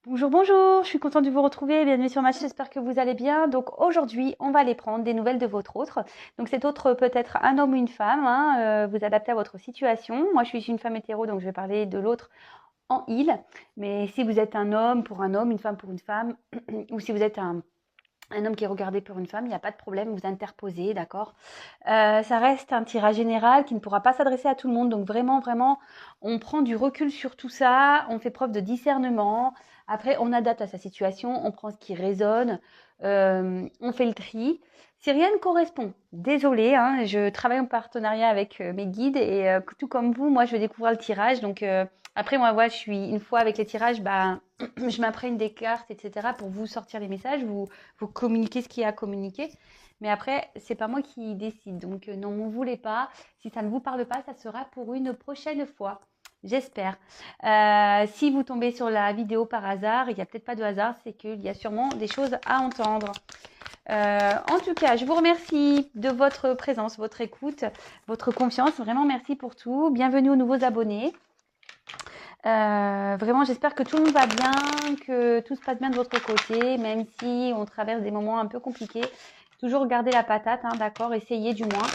Bonjour, bonjour, je suis contente de vous retrouver. Bienvenue sur ma chaîne, j'espère que vous allez bien. Donc aujourd'hui, on va aller prendre des nouvelles de votre autre. Donc cet autre peut être un homme ou une femme, hein, vous adaptez à votre situation. Moi, je suis une femme hétéro, donc je vais parler de l'autre en il. Mais si vous êtes un homme pour un homme, une femme pour une femme, ou si vous êtes un homme qui est regardé pour une femme, il n'y a pas de problème, vous interposez, d'accord. Ça reste un tirage général qui ne pourra pas s'adresser à tout le monde. Donc vraiment, vraiment, on prend du recul sur tout ça, on fait preuve de discernement. Après, on adapte à sa situation, on prend ce qui résonne, on fait le tri. Si rien ne correspond, désolé, hein, je travaille en partenariat avec mes guides et tout comme vous, moi, je vais découvrir le tirage. Donc après, moi, je suis une fois avec les tirages, bah, je m'imprègne des cartes, etc. pour vous sortir les messages, vous communiquer ce qu'il y a à communiquer. Mais après, c'est pas moi qui décide. Donc, non, ne voulez pas. Si ça ne vous parle pas, ça sera pour une prochaine fois. J'espère. Si vous tombez sur la vidéo par hasard, il n'y a peut-être pas de hasard, c'est qu'il y a sûrement des choses à entendre. En tout cas, je vous remercie de votre présence, votre écoute, votre confiance. Vraiment, merci pour tout. Bienvenue aux nouveaux abonnés. Vraiment, j'espère que tout le monde va bien, que tout se passe bien de votre côté, même si on traverse des moments un peu compliqués. Toujours garder la patate, hein, d'accord, essayez du moins.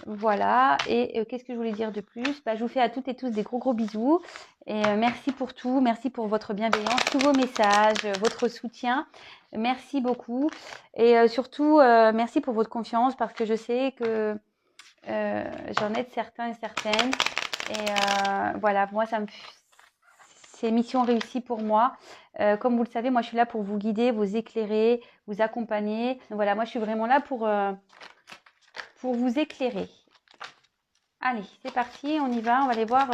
Voilà, et qu'est-ce que je voulais dire de plus? Je vous fais à toutes et tous des gros gros bisous. Et merci pour tout, merci pour votre bienveillance, tous vos messages, votre soutien. Merci beaucoup. Et surtout, merci pour votre confiance parce que je sais que j'en aide certains et certaines. Et voilà, moi, c'est mission réussie pour moi. Comme vous le savez, moi, je suis là pour vous guider, vous éclairer, vous accompagner. Donc, voilà, moi, je suis vraiment là pour vous éclairer. Allez, c'est parti, on y va. On va aller voir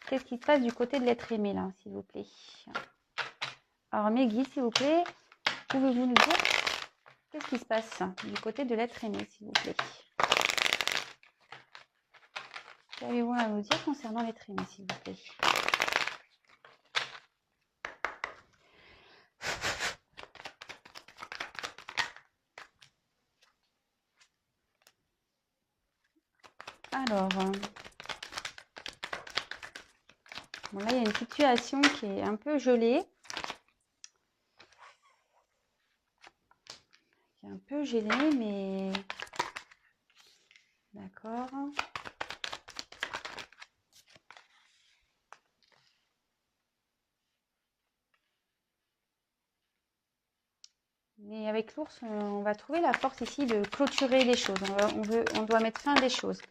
qu'est-ce qui se passe du côté de l'être aimé, là, s'il vous plaît. Alors, mes guides, s'il vous plaît, pouvez-vous nous dire qu'est-ce qui se passe du côté de l'être aimé, s'il vous plaît? Qu'avez-vous à nous dire concernant l'être aimé, s'il vous plaît? Alors, bon, là, il y a une situation qui est un peu gelée. Qui est un peu gelée, mais... D'accord. Mais avec l'ours, on va trouver la force ici de clôturer les choses. On doit mettre fin à des choses.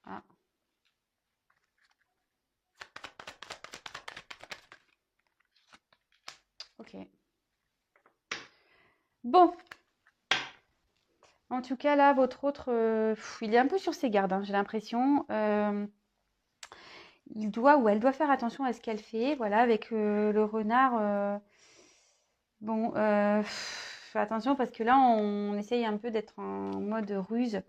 Ah. Ok. Bon. En tout cas, là, votre autre, il est un peu sur ses gardes, hein, j'ai l'impression. Il doit ou elle doit faire attention à ce qu'elle fait. Voilà, avec le renard. Bon, attention parce que là, on essaye un peu d'être en mode ruse.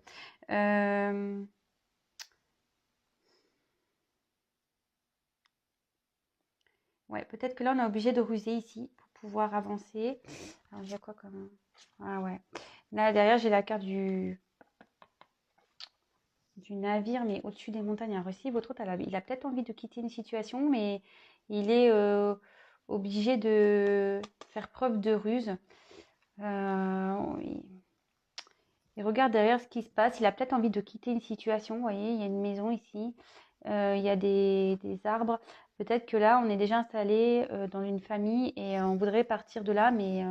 Ouais, peut-être que là, on est obligé de ruser ici pour pouvoir avancer. Alors, il y a quoi comme... Ah ouais. Là, derrière, j'ai la carte du navire, mais au-dessus des montagnes, un récif. Votre hôte, il a peut-être envie de quitter une situation, mais il est obligé de faire preuve de ruse. Oui. Il regarde derrière ce qui se passe. Il a peut-être envie de quitter une situation. Vous voyez, il y a une maison ici. Il y a des arbres. Peut-être que là, on est déjà installé dans une famille et on voudrait partir de là, mais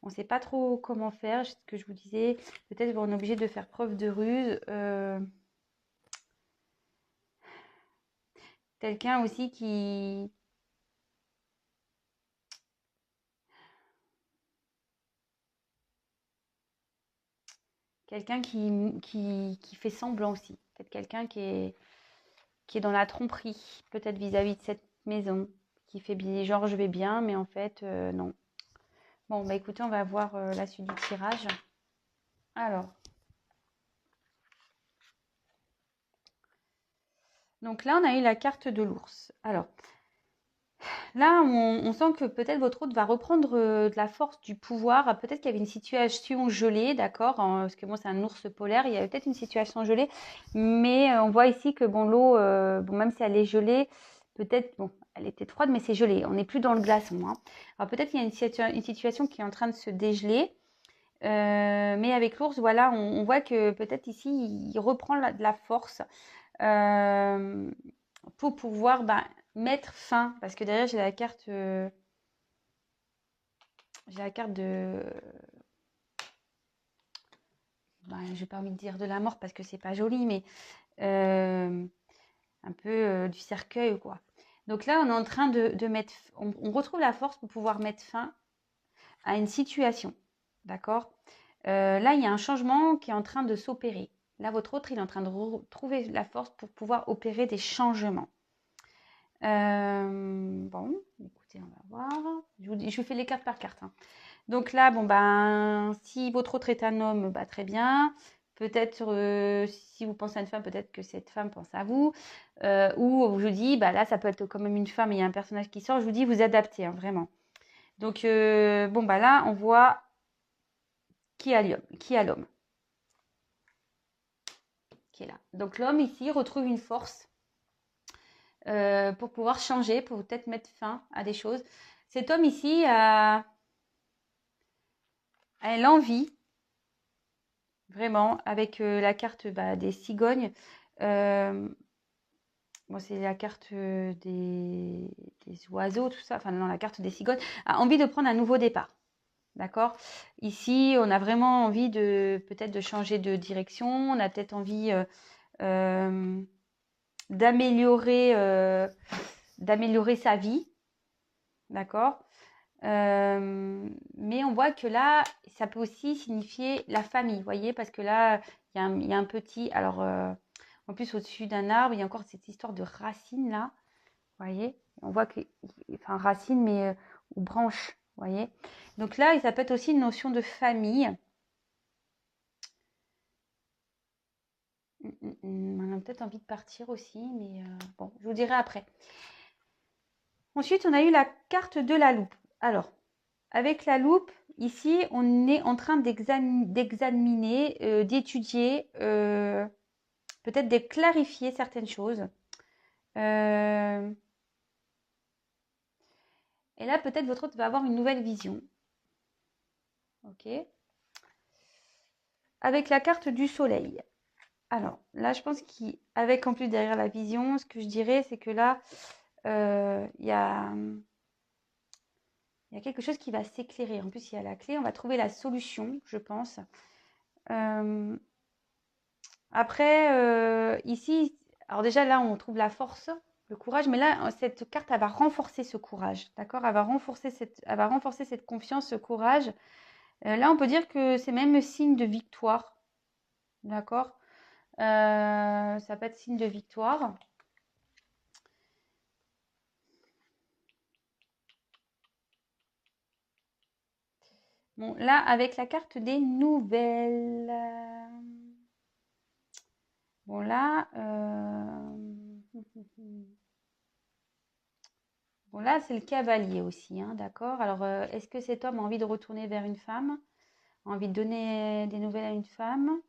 on ne sait pas trop comment faire. Ce que je vous disais, peut-être qu'on est obligé de faire preuve de ruse. Quelqu'un aussi qui... Quelqu'un qui fait semblant aussi. Peut-être quelqu'un qui est dans la tromperie, peut-être vis-à-vis de cette maison, qui fait bien, genre je vais bien, mais en fait, non. Bon, bah écoutez, on va voir la suite du tirage. Alors, Donc là, on a eu la carte de l'ours. Alors, là, on sent que peut-être votre hôte va reprendre de la force, du pouvoir. Peut-être qu'il y avait une situation gelée, d'accord, parce que bon, c'est un ours polaire, il y avait peut-être une situation gelée. Mais on voit ici que bon, l'eau, bon, même si elle est gelée, peut-être, bon, elle était froide, mais c'est gelé. On n'est plus dans le glaçon, hein. Alors peut-être qu'il y a une situation qui est en train de se dégeler. Mais avec l'ours, voilà, on voit que peut-être ici, il reprend de la force euh, pour pouvoir mettre fin. Parce que derrière, j'ai la carte de, j'ai pas envie de dire de la mort parce que c'est pas joli, mais euh, un peu du cercueil, quoi. Donc là, on est en train de mettre, on retrouve la force pour pouvoir mettre fin à une situation, d'accord. Là, il y a un changement qui est en train de s'opérer. Là, votre autre, il est en train de trouver la force pour pouvoir opérer des changements. Bon, écoutez, on va voir. Je vous fais les cartes par carte, hein. Donc là, bon, si votre autre est un homme, très bien. Peut-être, si vous pensez à une femme, peut-être que cette femme pense à vous. Ou je vous dis, là, ça peut être quand même une femme et il y a un personnage qui sort. Je vous dis, vous adaptez, hein, vraiment. Donc, bon, là, on voit qui a l'homme, qui est là. Donc, l'homme, ici, retrouve une force pour pouvoir changer, pour peut-être mettre fin à des choses. Cet homme ici a l'envie, vraiment, avec la carte des cigognes. Bon, c'est la carte des oiseaux, tout ça. Enfin, non, la carte des cigognes. A envie de prendre un nouveau départ. D'accord. Ici, on a vraiment envie de peut-être de changer de direction. On a peut-être envie euh, d'améliorer sa vie. D'accord. Mais on voit que là, ça peut aussi signifier la famille, vous voyez, parce que là, il y a un petit. Alors, en plus, au-dessus d'un arbre, il y a encore cette histoire de racines là, vous voyez. On voit que, enfin, racines, mais ou branches, vous voyez. Donc là, ça peut être aussi une notion de famille. On a peut-être envie de partir aussi, mais bon, je vous dirai après. Ensuite, on a eu la carte de la loupe. Alors, avec la loupe, ici, on est en train d'examiner, d'étudier, peut-être de clarifier certaines choses. Euh, et là, peut-être votre hôte va avoir une nouvelle vision. Ok. Avec la carte du soleil. Alors, là, je pense qu'avec en plus derrière la vision, ce que je dirais, c'est que là, il y a quelque chose qui va s'éclairer. En plus, il y a la clé. On va trouver la solution, je pense. Euh, Après, ici, alors déjà là, on trouve la force, le courage, mais là, cette carte, elle va renforcer ce courage, d'accord. Elle va renforcer cette confiance, ce courage. Là, on peut dire que c'est même signe de victoire, d'accord. Ça peut être signe de victoire. Bon, là, avec la carte des nouvelles. Bon, là, bon, là, c'est le cavalier aussi, hein, d'accord. Alors, est-ce que cet homme a envie de retourner vers une femme? A envie de donner des nouvelles à une femme?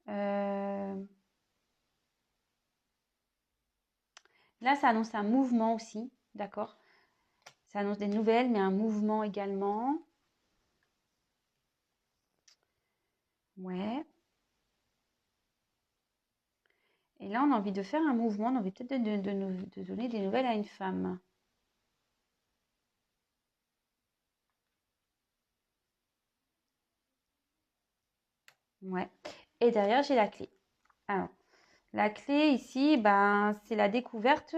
Euh, Là, ça annonce un mouvement aussi, d'accord. Ça annonce des nouvelles, mais un mouvement également. Ouais. Et là, on a envie de faire un mouvement, on a envie peut-être de donner des nouvelles à une femme. Ouais. Et derrière, j'ai la clé. Alors, la clé ici, c'est la découverte. Et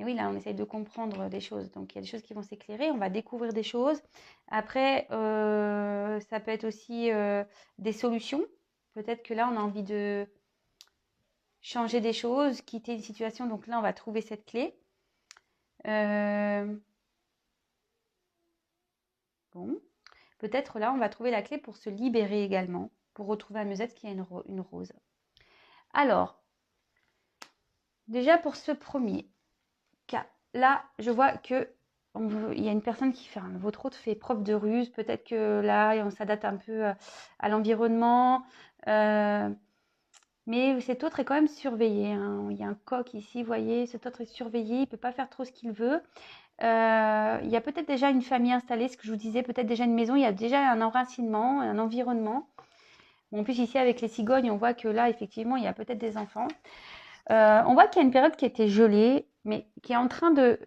oui, là, on essaye de comprendre des choses. Donc, il y a des choses qui vont s'éclairer. On va découvrir des choses. Après, ça peut être aussi des solutions. Peut-être que là, on a envie de changer des choses, quitter une situation. Donc là, on va trouver cette clé. Euh, bon. Peut-être là, on va trouver la clé pour se libérer également, pour retrouver à Musette qui a une rose. Alors, déjà pour ce premier cas, là, je vois que il y a une personne qui fait, votre autre fait preuve de ruse. Peut-être que là, on s'adapte un peu à l'environnement. Mais cet autre est quand même surveillé, hein. Il y a un coq ici, vous voyez, cet autre est surveillé, il ne peut pas faire trop ce qu'il veut. Il y a peut-être déjà une famille installée, ce que je vous disais, peut-être déjà une maison, il y a déjà un enracinement, un environnement. En plus, ici, avec les cigognes, on voit que là, effectivement, il y a peut-être des enfants. On voit qu'il y a une période qui était gelée, mais qui est en train de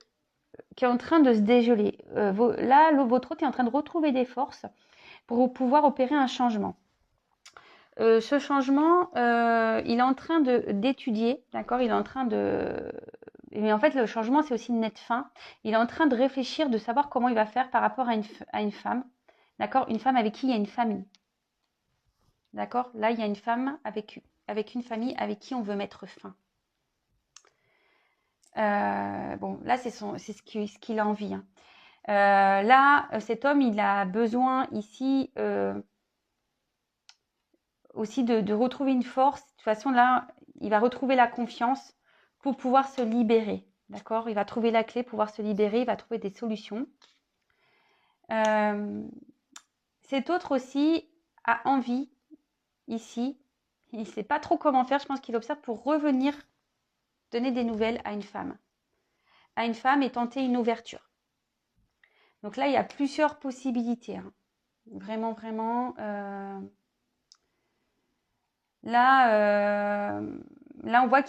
se dégeler. Là, votre hôte est en train de retrouver des forces pour pouvoir opérer un changement. Ce changement, il est en train d'étudier, d'accord? Il est en train de... Mais en fait, le changement, c'est aussi une nette fin. Il est en train de réfléchir, de savoir comment il va faire par rapport à une femme, d'accord? Une femme avec qui il y a une famille, d'accord? Là, il y a une femme avec une famille avec qui on veut mettre fin. Bon, là, c'est ce qu'il a envie, hein. Là, cet homme, il a besoin ici aussi de retrouver une force. De toute façon, là, il va retrouver la confiance pour pouvoir se libérer. D'accord? Il va trouver la clé pour pouvoir se libérer, il va trouver des solutions. Cet autre aussi a envie, ici, il ne sait pas trop comment faire, je pense qu'il observe pour revenir donner des nouvelles à une femme. À une femme et tenter une ouverture. Donc là, il y a plusieurs possibilités, hein. Vraiment, vraiment. Là, on voit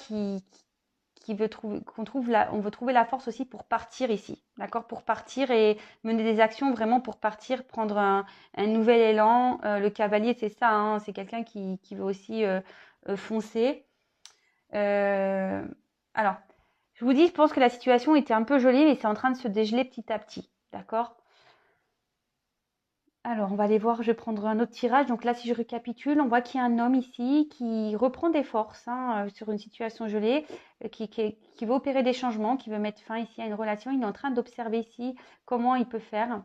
on veut trouver la force aussi pour partir ici, d'accord? Pour partir et mener des actions vraiment pour partir, prendre un nouvel élan. Le cavalier, c'est ça, hein, c'est quelqu'un qui veut aussi foncer. Alors, je vous dis, je pense que la situation était un peu gelée, mais c'est en train de se dégeler petit à petit, d'accord? Alors, on va aller voir, je vais prendre un autre tirage. Donc là, si je récapitule, on voit qu'il y a un homme ici qui reprend des forces, hein, sur une situation gelée, qui veut opérer des changements, qui veut mettre fin ici à une relation. Il est en train d'observer ici comment il peut faire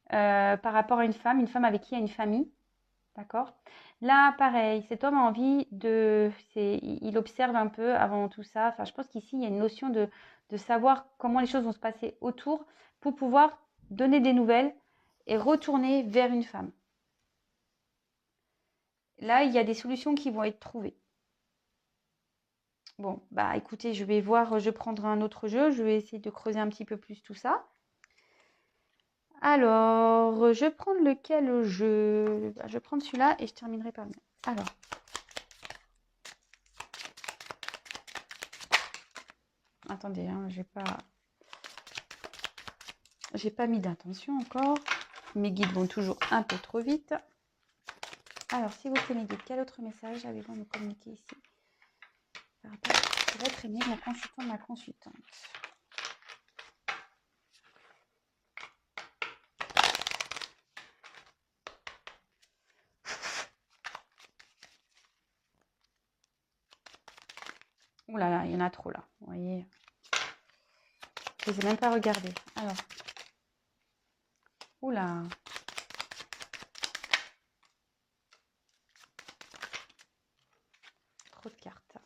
par rapport à une femme avec qui il y a une famille. D'accord? Là, pareil, cet homme a envie il observe un peu avant tout ça. Enfin, je pense qu'ici, il y a une notion de savoir comment les choses vont se passer autour pour pouvoir donner des nouvelles et retourner vers une femme. Là, il y a des solutions qui vont être trouvées. Bon, bah écoutez, je vais voir, je prendrai un autre jeu, je vais essayer de creuser un petit peu plus tout ça. Alors, je vais prendre lequel jeu? Je vais prendre celui-là et je terminerai par le mien. Alors. Attendez, hein, j'ai pas mis d'intention encore. Mes guides vont toujours un peu trop vite. Alors, si vous tenez de quel autre message avez-vous à me communiquer ici par rapport à votre aimé, mon consultant, ma consultante? Ouh là là, il y en a trop là, vous voyez. Je ne les ai même pas regardés. Alors. Ouh là. Trop de cartes.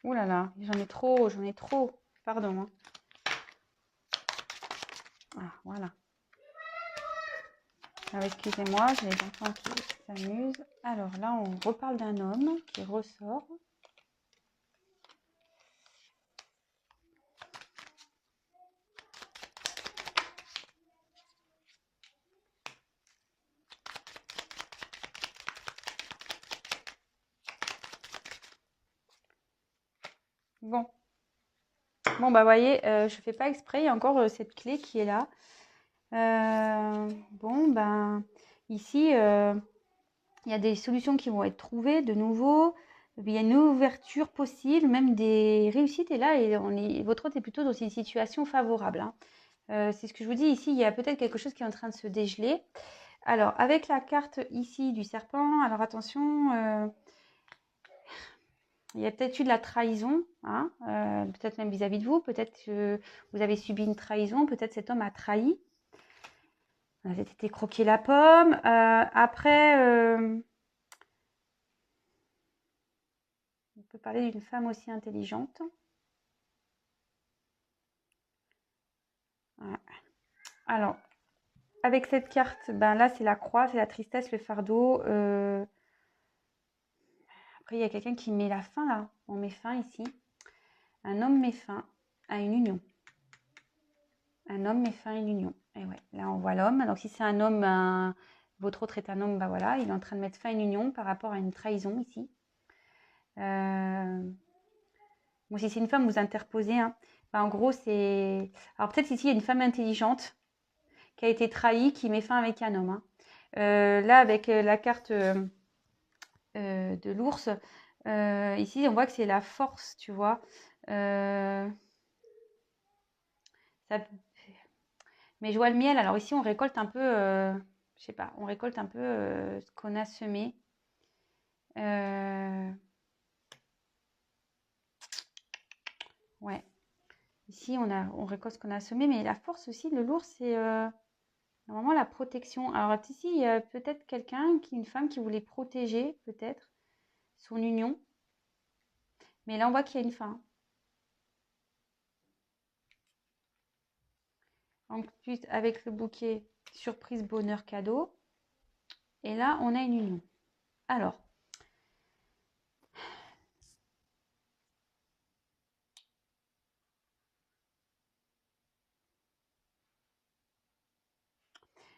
Ouh là là, j'en ai trop. Pardon, hein. Ah, voilà. Alors, excusez-moi, j'ai les enfants qui s'amusent. Alors là, on reparle d'un homme qui ressort. Bon. Bon, bah, vous voyez, je fais pas exprès. Il y a encore cette clé qui est là. Bon, ben, ici, il y a des solutions qui vont être trouvées de nouveau. Il y a une ouverture possible, même des réussites. Et là, votre hôte est plutôt dans une situation favorable, hein. C'est ce que je vous dis ici. Il y a peut-être quelque chose qui est en train de se dégeler. Alors, avec la carte ici du serpent, alors attention, il y a peut-être eu de la trahison, hein, peut-être même vis-à-vis de vous, peut-être que vous avez subi une trahison, peut-être cet homme a trahi. Vous avez été croquer la pomme. Après, on peut parler d'une femme aussi intelligente. Ouais. Alors, avec cette carte, ben là, c'est la croix, c'est la tristesse, le fardeau. Après, il y a quelqu'un qui met la fin là. On met fin ici. Un homme met fin à une union. Un homme met fin à une union. Et ouais, là, on voit l'homme. Donc, si c'est un homme, votre autre est un homme, ben voilà, il est en train de mettre fin à une union par rapport à une trahison ici. Bon, si c'est une femme, vous interposez. Hein. Ben, en gros, c'est. Alors, peut-être ici, il y a une femme intelligente qui a été trahie, qui met fin avec un homme. Hein. Là, avec la carte de l'ours, ici, on voit que c'est la force, tu vois. Ça... Mais je vois le miel. Alors ici, on récolte un peu, je sais pas, on récolte un peu ce qu'on a semé. Ouais. Ici, on récolte ce qu'on a semé, mais la force aussi, le lourd, c'est normalement la protection. Alors ici, il y a peut-être une femme qui voulait protéger, peut-être, son union. Mais là, on voit qu'il y a une fin. Ensuite, avec le bouquet, surprise, bonheur, cadeau. Et là, on a une union. Alors,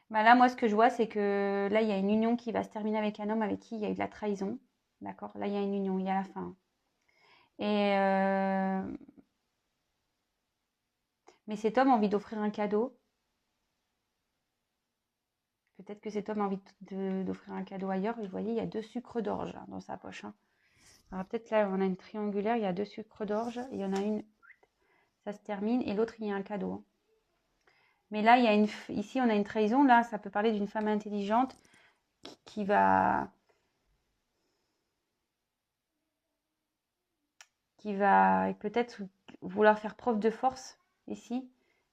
bah là, moi, ce que je vois, c'est que là, il y a une union qui va se terminer avec un homme avec qui il y a eu de la trahison. D'accord? Là, il y a une union, il y a la fin. Et mais cet homme a envie d'offrir un cadeau. Peut-être que cet homme a envie d'offrir un cadeau ailleurs. Et vous voyez, il y a 2 sucres d'orge hein, dans sa poche. Hein. Alors peut-être là, on a une triangulaire, il y a 2 sucres d'orge. Il y en a une, ça se termine, et l'autre, il y a un cadeau. Hein. Mais là, ici, on a une trahison. Là, ça peut parler d'une femme intelligente qui va peut-être vouloir faire preuve de force ici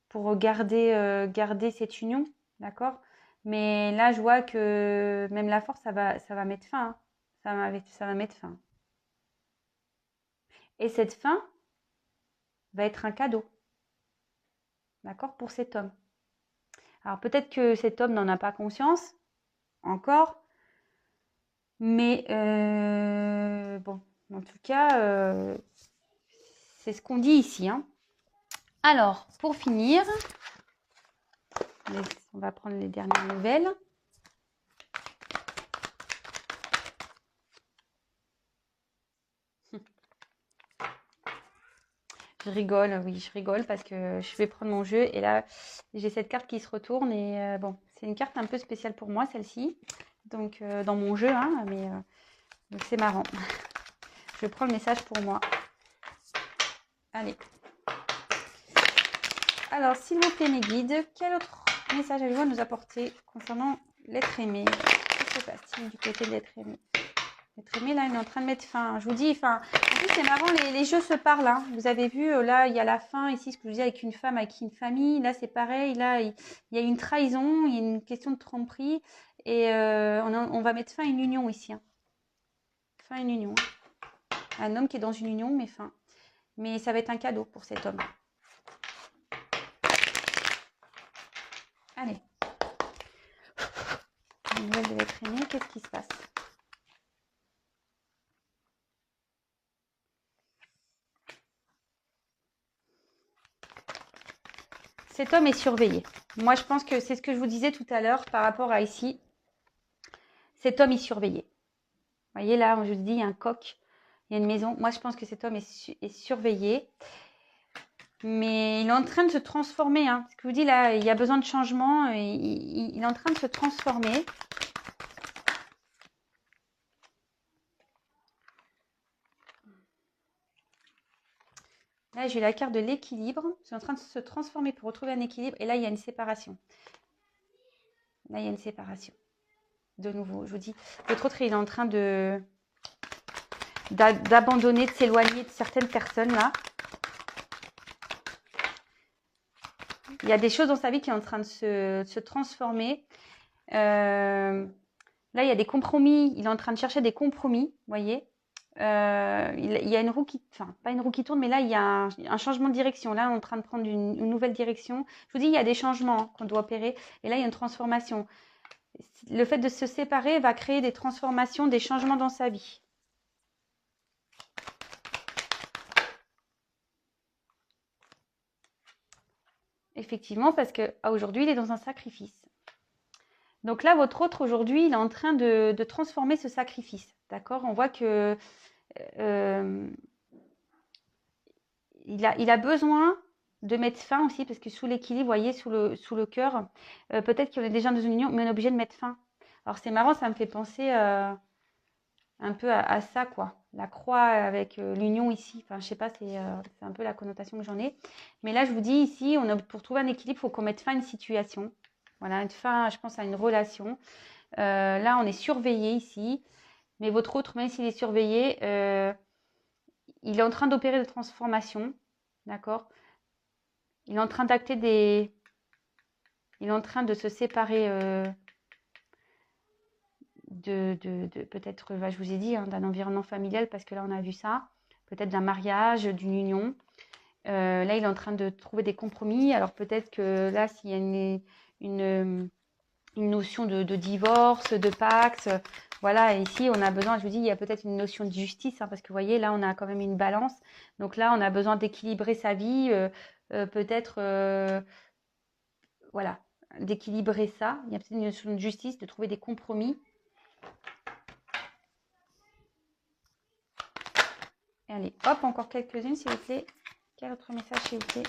pour garder cette union, d'accord? Mais là, je vois que même la force, ça va mettre fin. Hein. Ça va mettre fin. Et cette fin va être un cadeau, d'accord, pour cet homme. Alors peut-être que cet homme n'en a pas conscience encore, mais bon, en tout cas, c'est ce qu'on dit ici. Hein. Alors, pour finir, on va prendre les dernières nouvelles. Je rigole, oui, je rigole parce que je vais prendre mon jeu et là, j'ai cette carte qui se retourne et bon, c'est une carte un peu spéciale pour moi, celle-ci. Donc, dans mon jeu, hein, mais donc c'est marrant. Je prends le message pour moi. Allez. Alors, s'il vous plaît, mes guides, quel autre message allez-vous nous apporter concernant l'être aimé? Que se passe-t-il du côté de l'être aimé? L'être aimé, là, il est en train de mettre fin. Je vous dis, enfin, en plus, c'est marrant, les jeux se parlent. Hein. Vous avez vu, là, il y a la fin, ici, ce que je dis avec une femme, avec une famille. Là, c'est pareil. Là, il y a une trahison, il y a une question de tromperie. Et on va mettre fin à une union ici. Hein. Fin à une union. Un homme qui est dans une union, mais fin. Mais ça va être un cadeau pour cet homme. Allez. La nouvelle de l'être aimé, qu'est-ce qui se passe? Cet homme est surveillé. Moi, je pense que c'est ce que je vous disais tout à l'heure par rapport à ici. Cet homme est surveillé. Vous voyez là, je vous dis, il y a un coq, il y a une maison. Moi, je pense que cet homme est surveillé. Mais il est en train de se transformer. Hein. Ce que je vous dis là, il y a besoin de changement. Il est en train de se transformer. Là, j'ai la carte de l'équilibre. C'est en train de se transformer pour retrouver un équilibre. Et là, il y a une séparation. Là, il y a une séparation. De nouveau, je vous dis, votre autre, il est en train de d'abandonner, de s'éloigner de certaines personnes là. Il y a des choses dans sa vie qui sont en train de se transformer. Là, il y a des compromis. Il est en train de chercher des compromis, vous voyez. Il y a une roue qui, enfin, pas une roue qui tourne, mais là, il y a un changement de direction. Là, on est en train de prendre une nouvelle direction. Je vous dis, il y a des changements qu'on doit opérer. Et là, il y a une transformation. Le fait de se séparer va créer des transformations, des changements dans sa vie. Effectivement, parce qu'aujourd'hui, il est dans un sacrifice. Donc là, votre autre, aujourd'hui, il est en train de transformer ce sacrifice. D'accord? On voit que il a besoin de mettre fin aussi, parce que sous l'équilibre, vous voyez, sous le cœur, peut-être qu'on est déjà dans une union, mais on est obligé de mettre fin. Alors c'est marrant, ça me fait penser un peu à ça, quoi. La croix avec l'union ici. Enfin, je sais pas, c'est un peu la connotation que j'en ai. Mais là, je vous dis ici, pour trouver un équilibre, il faut qu'on mette fin à une situation. Voilà, une fin, je pense, à une relation. Là, on est surveillé ici. Mais votre autre, même s'il est surveillé, il est en train d'opérer des transformations. D'accord? Il est en train d'acter des... Il est en train de se séparer peut-être, je vous ai dit, hein, d'un environnement familial, parce que là, on a vu ça. Peut-être d'un mariage, d'une union. Là, il est en train de trouver des compromis. Alors, peut-être que là, s'il y a une notion de divorce, de pacte, voilà, et ici, on a besoin, je vous dis, il y a peut-être une notion de justice, hein, parce que vous voyez, là, on a quand même une balance. Donc là, on a besoin d'équilibrer sa vie, peut-être, voilà, d'équilibrer ça. Il y a peut-être une notion de justice, de trouver des compromis. Et allez, hop, encore quelques-unes, s'il vous plaît. Quel autre message, s'il vous plaît?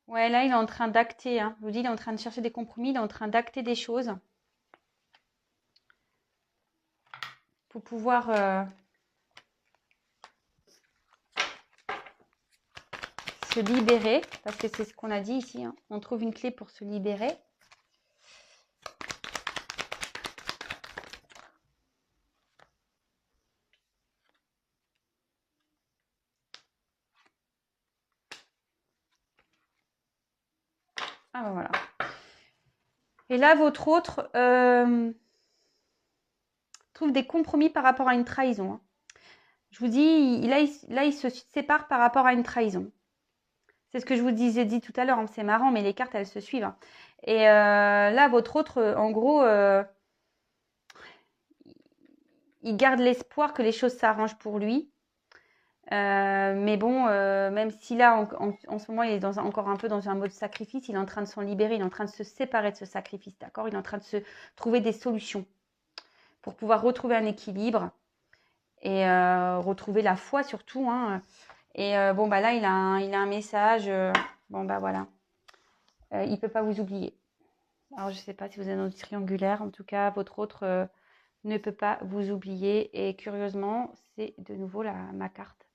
Ouais, là, il est en train d'acter, hein. Je vous dis, il est en train de chercher des compromis, il est en train d'acter des choses pour pouvoir se libérer, parce que c'est ce qu'on a dit ici, hein. On trouve une clé pour se libérer. Ah ben voilà. Et là, votre autre trouve des compromis par rapport à une trahison, hein. Je vous dis, là, il se sépare par rapport à une trahison. C'est ce que je vous disais dit tout à l'heure, hein. C'est marrant, mais les cartes, elles se suivent, hein. Et là, votre autre, en gros, il garde l'espoir que les choses s'arrangent pour lui. Mais bon, même si là, en ce moment, il est encore un peu dans un mode sacrifice, il est en train de s'en libérer, il est en train de se séparer de ce sacrifice, d'accord? Il est en train de se trouver des solutions pour pouvoir retrouver un équilibre et retrouver la foi surtout, hein. Et bon, bah là, il a un message. Bon, bah voilà. Il ne peut pas vous oublier. Alors, je ne sais pas si vous êtes dans le triangulaire. En tout cas, votre autre ne peut pas vous oublier. Et curieusement, c'est de nouveau ma carte.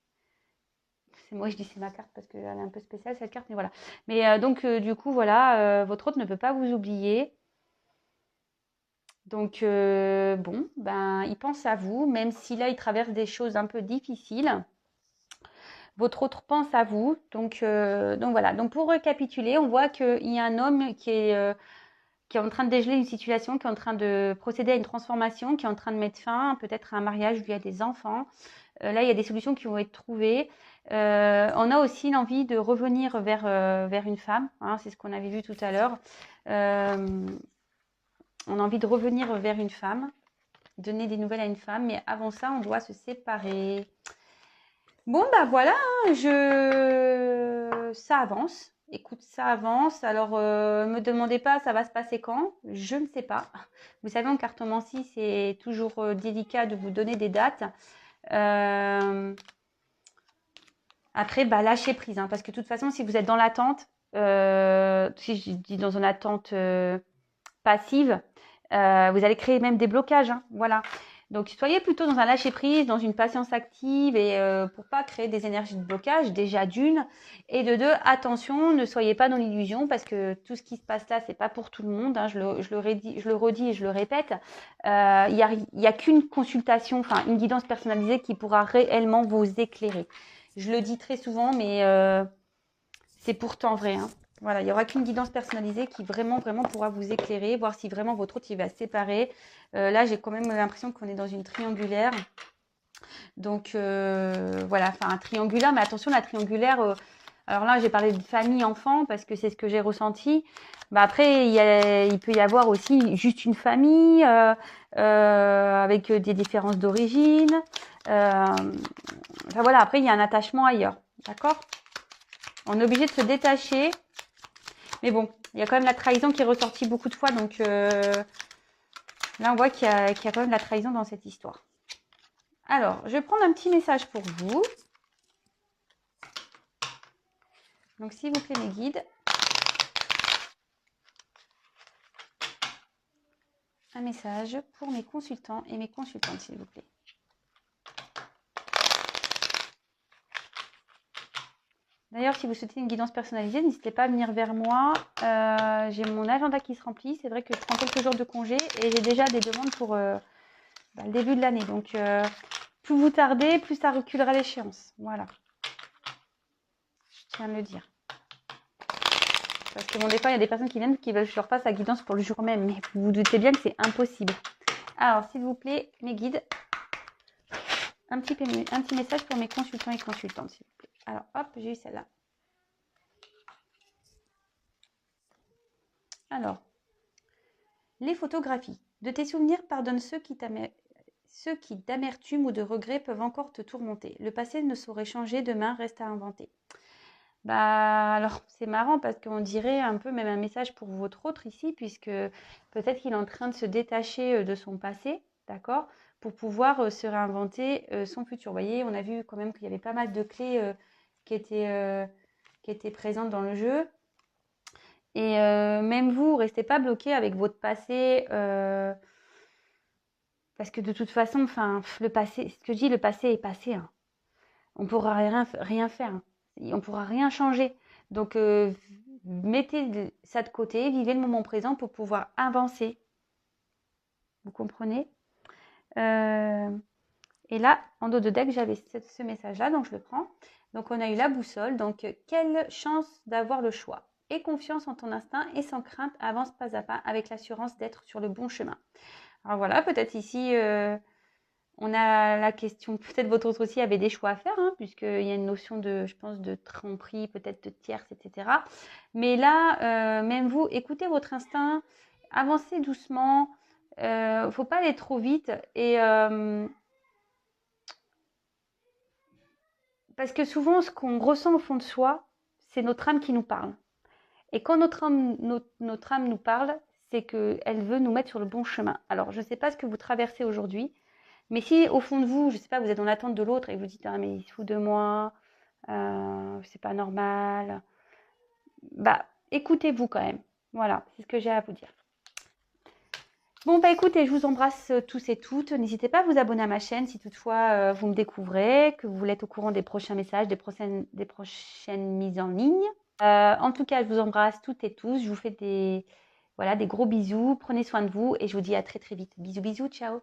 C'est moi, je dis c'est ma carte parce qu'elle est un peu spéciale, cette carte. Mais voilà. Mais donc, du coup, voilà, votre autre ne peut pas vous oublier. Donc, bon, ben, il pense à vous, même si là, il traverse des choses un peu difficiles. Votre autre pense à vous. Donc voilà. Donc, pour récapituler, on voit qu'il y a un homme qui est en train de dégeler une situation, qui est en train de procéder à une transformation, qui est en train de mettre fin peut-être à un mariage où il y a des enfants. Là, il y a des solutions qui vont être trouvées. On a aussi l'envie de revenir vers une femme, hein, c'est ce qu'on avait vu tout à l'heure. On a envie de revenir vers une femme, donner des nouvelles à une femme, mais avant ça, on doit se séparer. Bon, bah voilà, hein, ça avance. Écoute, ça avance. Alors, me demandez pas, ça va se passer quand? Je ne sais pas. Vous savez, en cartomancie, c'est toujours délicat de vous donner des dates. Après, bah, lâchez prise, hein, parce que de toute façon, si vous êtes dans l'attente, si je dis dans une attente passive, vous allez créer même des blocages, hein, voilà. Donc, soyez plutôt dans un lâcher-prise, dans une patience active et pour pas créer des énergies de blocage, déjà d'une. Et de deux, attention, ne soyez pas dans l'illusion parce que tout ce qui se passe là, c'est pas pour tout le monde. Hein, je le redis et je le répète. Il y a qu'une consultation, enfin une guidance personnalisée qui pourra réellement vous éclairer. Je le dis très souvent, mais c'est pourtant vrai. Hein. Voilà, il n'y aura qu'une guidance personnalisée qui vraiment pourra vous éclairer, voir si vraiment votre hôte il va se séparer. Là, j'ai quand même l'impression qu'on est dans une triangulaire. Donc, voilà, enfin un triangulaire, mais attention, la triangulaire, alors là, j'ai parlé de famille, enfant, parce que c'est ce que j'ai ressenti. Bah, après, il peut y avoir aussi juste une famille avec des différences d'origine. Enfin voilà, après, il y a un attachement ailleurs, d'accord? On est obligé de se détacher. Mais bon, il y a quand même la trahison qui est ressortie beaucoup de fois. Donc là, on voit qu'il y a quand même la trahison dans cette histoire. Alors, je vais prendre un petit message pour vous. Donc, s'il vous plaît, mes guides. Un message pour mes consultants et mes consultantes, s'il vous plaît. D'ailleurs, si vous souhaitez une guidance personnalisée, n'hésitez pas à venir vers moi. J'ai mon agenda qui se remplit. C'est vrai que je prends quelques jours de congé et j'ai déjà des demandes pour le début de l'année. Donc, plus vous tardez, plus ça reculera l'échéance. Voilà. Je tiens à le dire. Parce que bon, des fois, il y a des personnes qui viennent qui veulent que je leur fasse la guidance pour le jour même. Mais vous vous doutez bien que c'est impossible. Alors, s'il vous plaît, mes guides, un petit message pour mes consultants et consultantes, s'il vous plaît. Alors, hop, j'ai eu celle-là. Alors, les photographies. De tes souvenirs, pardonne ceux qui d'amertume ou de regret peuvent encore te tourmenter. Le passé ne saurait changer, demain reste à inventer. Bah alors c'est marrant parce qu'on dirait un peu même un message pour votre autre ici, puisque peut-être qu'il est en train de se détacher de son passé, d'accord, pour pouvoir se réinventer son futur. Vous voyez, on a vu quand même qu'il y avait pas mal de clés qui étaient présentes dans le jeu. Et même vous, restez pas bloqué avec votre passé, parce que de toute façon, enfin, le passé, ce que je dis, le passé est passé. Hein. On pourra rien faire. Hein. On pourra rien changer. Donc, mettez ça de côté, vivez le moment présent pour pouvoir avancer. Vous comprenez? Et là, en dos de deck, j'avais ce message-là, donc je le prends. Donc, on a eu la boussole. Donc, quelle chance d'avoir le choix. Aie confiance en ton instinct et sans crainte, avance pas à pas avec l'assurance d'être sur le bon chemin. Alors voilà, peut-être ici, on a la question, peut-être votre autre aussi avait des choix à faire, hein, puisqu'il y a une notion de, je pense, de tromperie, peut-être de tierce, etc. Mais là, même vous, écoutez votre instinct, avancez doucement, faut pas aller trop vite. Et parce que souvent, ce qu'on ressent au fond de soi, c'est notre âme qui nous parle. Et quand notre âme nous parle, c'est qu'elle veut nous mettre sur le bon chemin. Alors, je ne sais pas ce que vous traversez aujourd'hui, mais si au fond de vous, je ne sais pas, vous êtes dans l'attente de l'autre et vous dites ah mais il se fout de moi, c'est pas normal, bah écoutez-vous quand même. Voilà, c'est ce que j'ai à vous dire. Bon bah écoutez, je vous embrasse tous et toutes. N'hésitez pas à vous abonner à ma chaîne si toutefois vous me découvrez, que vous voulez être au courant des prochains messages, des prochaines mises en ligne. En tout cas, je vous embrasse toutes et tous. Je vous fais des gros bisous. Prenez soin de vous et je vous dis à très très vite. Bisous bisous, ciao.